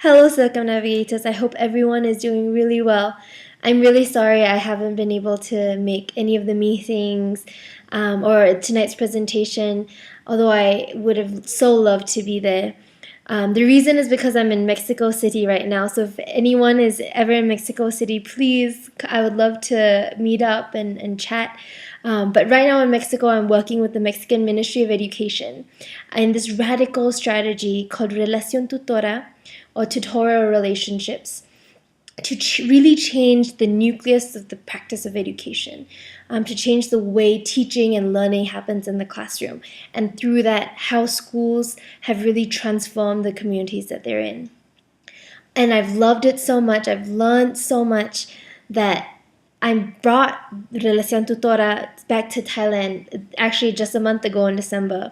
Hello, circumnavigators. I hope everyone is doing really well. I'm really sorry I haven't been able to make any of the meetings or tonight's presentation, although I would have so loved to be there. The reason is because I'm in Mexico City right now. So if anyone is ever in Mexico City, please, I would love to meet up and chat. But right now in Mexico, I'm working with the Mexican Ministry of Education in this radical strategy called Relación Tutora or tutorial relationships to really change the nucleus of the practice of education, to change the way teaching and learning happens in the classroom, and through that, how schools have really transformed the communities that they're in. And I've loved it so much, I've learned so much that I brought Relación Tutora back to Thailand actually just a month ago in December.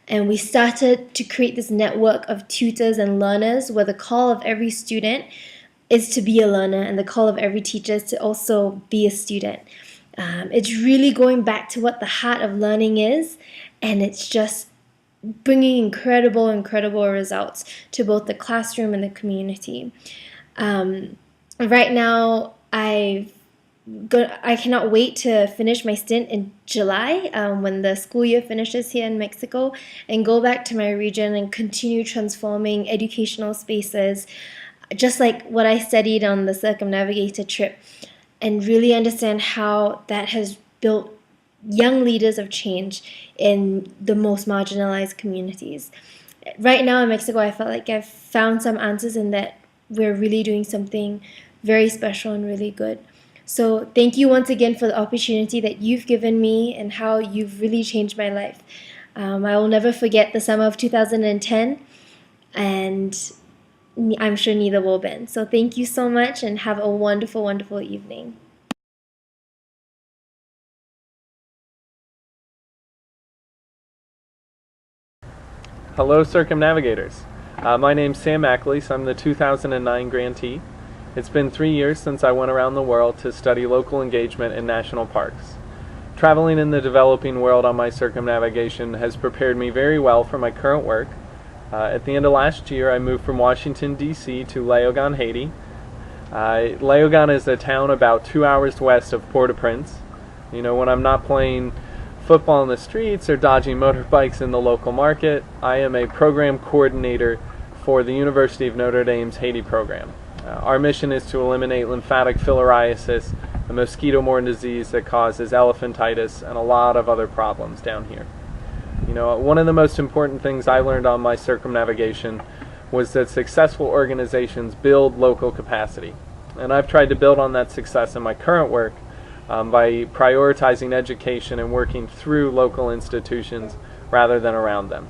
And we started to create this network of tutors and learners where the call of every student is to be a learner and the call of every teacher is to also be a student. It's really going back to what the heart of learning is, and it's just bringing incredible results to both the classroom and the community. Right now, I cannot wait to finish my stint in July when the school year finishes here in Mexico and go back to my region and continue transforming educational spaces, just like what I studied on the Circumnavigator trip, and really understand how that has built young leaders of change in the most marginalized communities. Right now in Mexico, I felt like I've found some answers and that we're really doing something very special and really good. So thank you once again for the opportunity that you've given me and how you've really changed my life. I will never forget the summer of 2010, and I'm sure neither will Ben. So thank you so much and have a wonderful evening. Hello, Circumnavigators. My name's Sam Ackles. I'm the 2009 grantee. It's been 3 years since I went around the world to study local engagement in national parks. Traveling in the developing world on my circumnavigation has prepared me very well for my current work. At the end of last year, I moved from Washington, D.C. to Léogâne, Haiti. Léogâne is a town about 2 hours west of Port-au-Prince. You know, when I'm not playing football in the streets or dodging motorbikes in the local market, I am a program coordinator for the University of Notre Dame's Haiti program. Our mission is to eliminate lymphatic filariasis, a mosquito-borne disease that causes elephantitis and a lot of other problems down here. You know, one of the most important things I learned on my circumnavigation was that successful organizations build local capacity. And I've tried to build on that success in my current work by prioritizing education and working through local institutions rather than around them.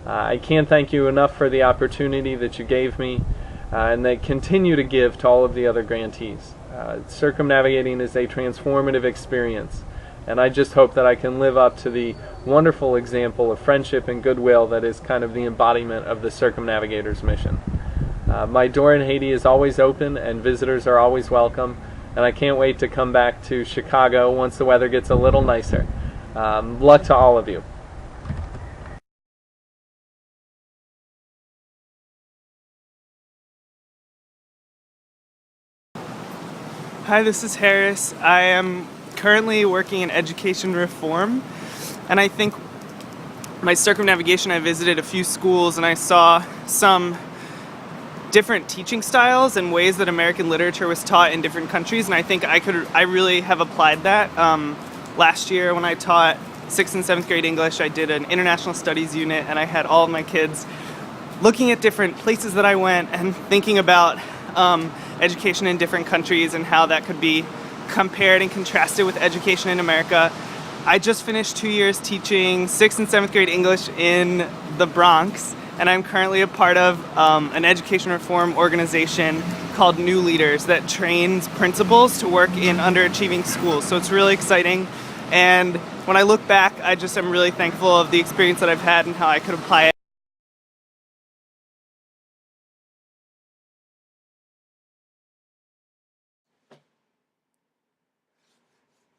I can't thank you enough for the opportunity that you gave me and that continue to give to all of the other grantees. Circumnavigating is a transformative experience, and I just hope that I can live up to the wonderful example of friendship and goodwill that is kind of the embodiment of the Circumnavigator's mission. My door in Haiti is always open and visitors are always welcome, and I can't wait to come back to Chicago once the weather gets a little nicer. Luck to all of you. Hi, this is Harris. I am currently working in education reform, and I think my circumnavigation, I visited a few schools and I saw some different teaching styles and ways that American literature was taught in different countries, and I think I really have applied that. Last year when I taught 6th and 7th grade English, I did an international studies unit, and I had all of my kids looking at different places that I went and thinking about education in different countries and how that could be compared and contrasted with education in America. I just finished 2 years teaching 6th and 7th grade English in the Bronx, and I'm currently a part of an education reform organization called New Leaders that trains principals to work in underachieving schools. So it's really exciting, and when I look back, I just am really thankful of the experience that I've had and how I could apply it.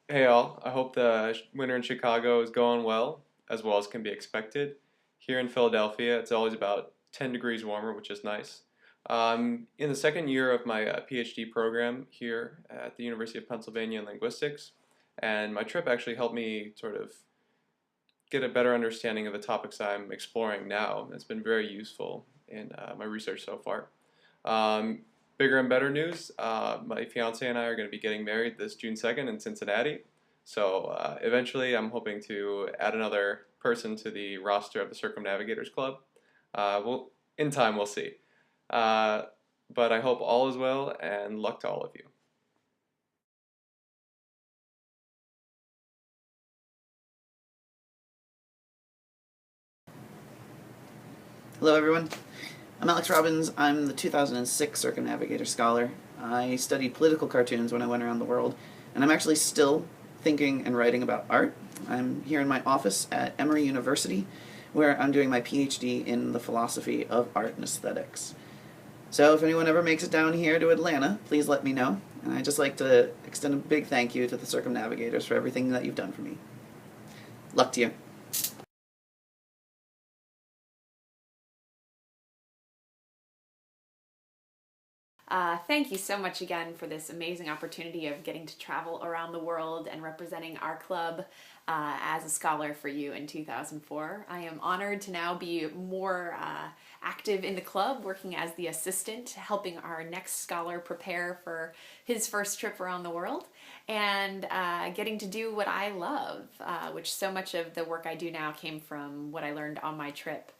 Hey all, I hope the winter in Chicago is going well as can be expected. Here in Philadelphia, it's always about 10 degrees warmer, which is nice. I'm in the second year of my PhD program here at the University of Pennsylvania in linguistics, and my trip actually helped me sort of get a better understanding of the topics I'm exploring now. It's been very useful in my research so far. Um, Bigger and better news, my fiance and I are going to be getting married this June 2nd in Cincinnati. So eventually I'm hoping to add another person to the roster of the Circumnavigators Club. In time we'll see. But I hope all is well and luck to all of you. Hello everyone, I'm Alex Robbins. I'm the 2006 Circumnavigator Scholar. I studied political cartoons when I went around the world, and I'm actually still thinking and writing about art. I'm here in my office at Emory University, where I'm doing my PhD in the philosophy of art and aesthetics. So if anyone ever makes it down here to Atlanta, please let me know. And I'd just like to extend a big thank you to the Circumnavigators for everything that you've done for me. Luck to you. Thank you so much again for this amazing opportunity of getting to travel around the world and representing our club as a scholar for you in 2004. I am honored to now be more active in the club, working as the assistant, helping our next scholar prepare for his first trip around the world, and getting to do what I love, which so much of the work I do now came from what I learned on my trip.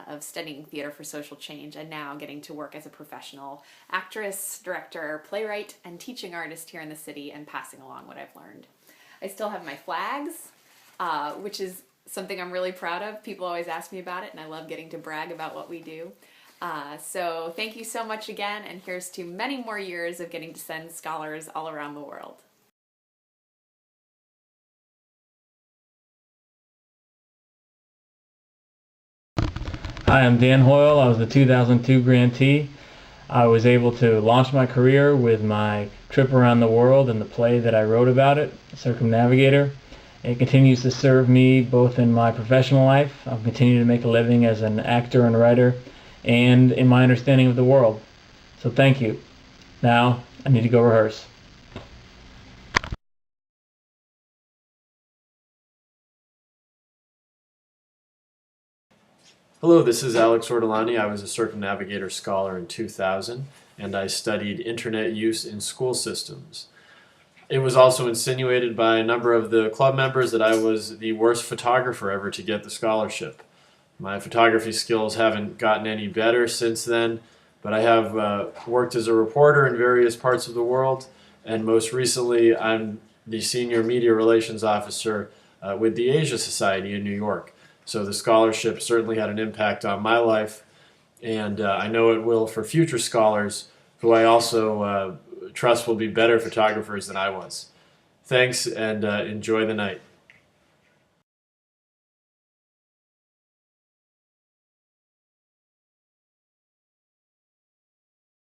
Of studying theater for social change, and now getting to work as a professional actress, director, playwright, and teaching artist here in the city and passing along what I've learned. I still have my flags, which is something I'm really proud of. People always ask me about it, and I love getting to brag about what we do. So thank you so much again, and here's to many more years of getting to send scholars all around the world. Hi, I'm Dan Hoyle. I was the 2002 grantee. I was able to launch my career with my trip around the world and the play that I wrote about it, Circumnavigator. It continues to serve me both in my professional life. I'll continue to make a living as an actor and writer, and in my understanding of the world. So thank you. Now, I need to go rehearse. Hello, this is Alex Ortolani. I was a Circumnavigator Scholar in 2000, and I studied internet use in school systems. It was also insinuated by a number of the club members that I was the worst photographer ever to get the scholarship. My photography skills haven't gotten any better since then, but I have worked as a reporter in various parts of the world, and most recently I'm the Senior Media Relations Officer with the Asia Society in New York. So the scholarship certainly had an impact on my life, and I know it will for future scholars who I also trust will be better photographers than I was. Thanks, and enjoy the night.